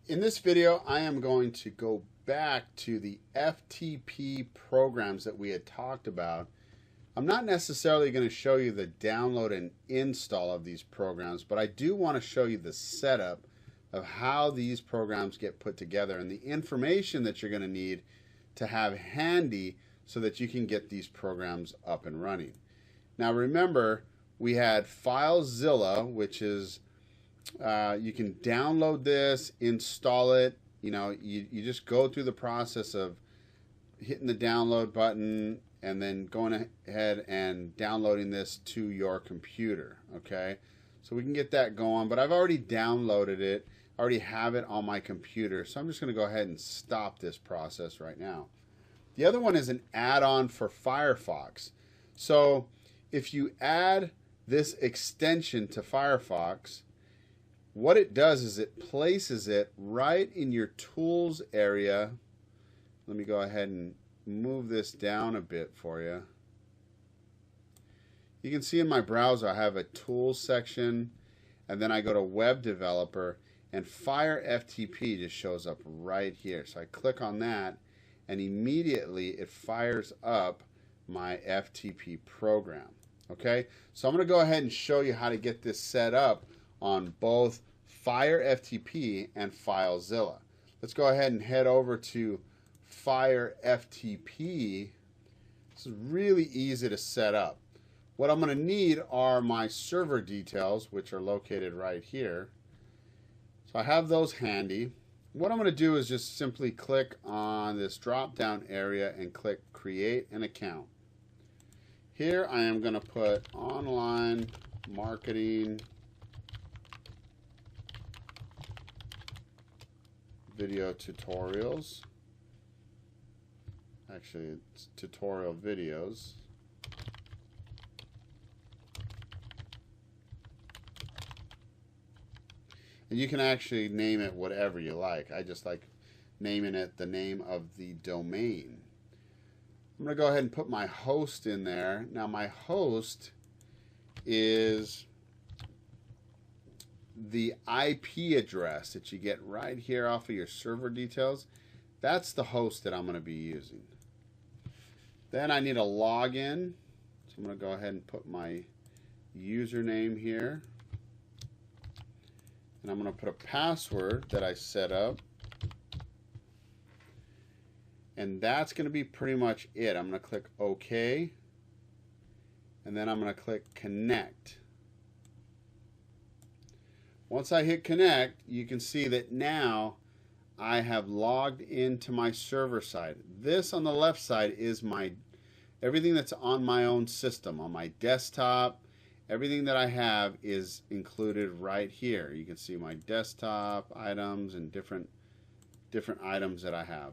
In this video, I am going to go back to the FTP programs that we had talked about. I'm not necessarily going to show you the download and install of these programs, but I do want to show you the setup of how these programs get put together and the information that you're going to need to have handy so that you can get these programs up and running. Now remember, we had FileZilla, which is you can download this, install it. You just go through the process of hitting the download button and then going ahead and downloading this to your computer. Okay, so we can get that going, but I've already downloaded it. I already have it on my computer, so I'm just going to go ahead and stop this process right now. The other one is an add-on for Firefox. So if you add this extension to Firefox, what it does is it places it right in your tools area. Let me go ahead and move this down a bit for you. You can see in my browser I have a tools section, and then I go to web developer, and Fire FTP just shows up right here. So I click on that, and immediately it fires up my FTP program. Okay, so I'm going to go ahead and show you how to get this set up on both Fire FTP and FileZilla. Let's go ahead and head over to Fire FTP. This is really easy to set up. What I'm going to need are my server details, which are located right here. So I have those handy. What I'm going to do is just simply click on this drop down area and click Create an Account. Here I am going to put online marketing video tutorials. Actually, it's tutorial videos. And you can actually name it whatever you like. I just like naming it the name of the domain. I'm going to go ahead and put my host in there. Now my host is the IP address that you get right here off of your server details. That's the host that I'm going to be using. Then I need a login. So I'm going to go ahead and put my username here. And I'm going to put a password that I set up. And that's going to be pretty much it. I'm going to click OK. And then I'm going to click Connect. Once I hit Connect, you can see that now I have logged into my server side. This on the left side is everything that's on my own system, on my desktop. Everything that I have is included right here. You can see my desktop items and different items that I have.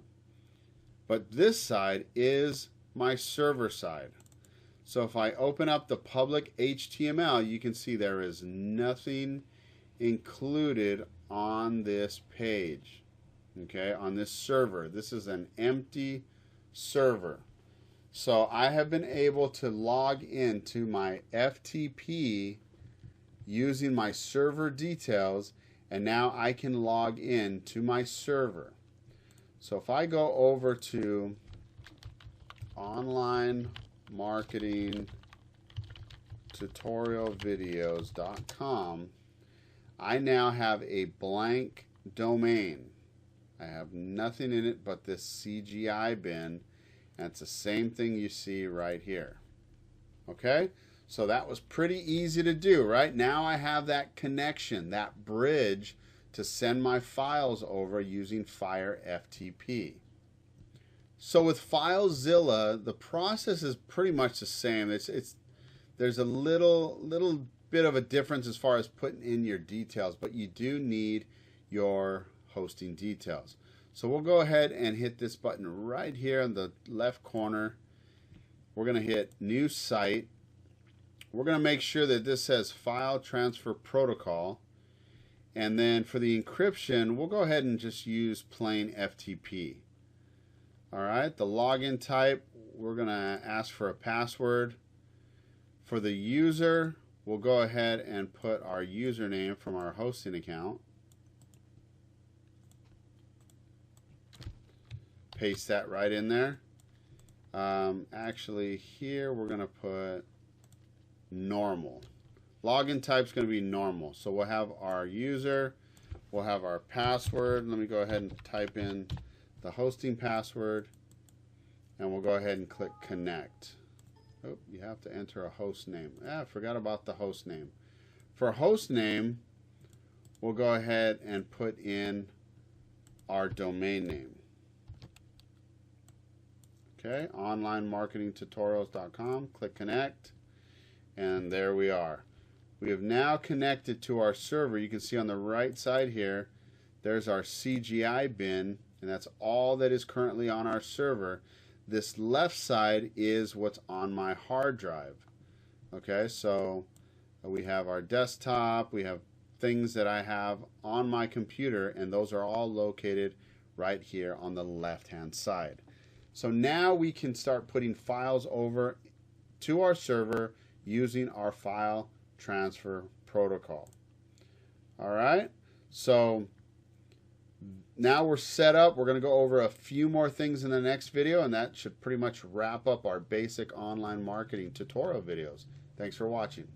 But this side is my server side. So if I open up the public HTML, you can see there is nothing included on this page. Okay, on this server. This is an empty server. So I have been able to log into my FTP using my server details, and now I can log in to my server. So if I go over to online marketing tutorialvideos.com, I now have a blank domain. I have nothing in it but this CGI bin, and it's the same thing you see right here. Okay, so that was pretty easy to do. Right now I have that connection, that bridge to send my files over using Fire FTP. So with FileZilla, the process is pretty much the same. There's a little bit of a difference as far as putting in your details, but you do need your hosting details. So we'll go ahead and hit this button right here in the left corner. We're going to hit New Site. We're going to make sure that this says File Transfer Protocol. And then for the encryption, we'll go ahead and just use plain FTP. All right, the login type, we're going to ask for a password. For the user, we'll go ahead and put our username from our hosting account. paste that right in there. Actually, here we're going to put normal. Login type is going to be normal. So we'll have our user, we'll have our password. Let me go ahead and type in the hosting password, and we'll go ahead and click connect. Oh, you have to enter a host name. I forgot about the host name. For host name, we'll go ahead and put in our domain name. Okay, onlinemarketingtutorials.com. Click connect, and there we are. We have now connected to our server. You can see on the right side here, there's our CGI bin, and that's all that is currently on our server. This left side is what's on my hard drive. Okay, so we have our desktop, we have things that I have on my computer, and those are all located right here on the left hand side. So now we can start putting files over to our server using our file transfer protocol. All right, so now we're set up. We're going to go over a few more things in the next video, and that should pretty much wrap up our basic online marketing tutorial videos. Thanks for watching.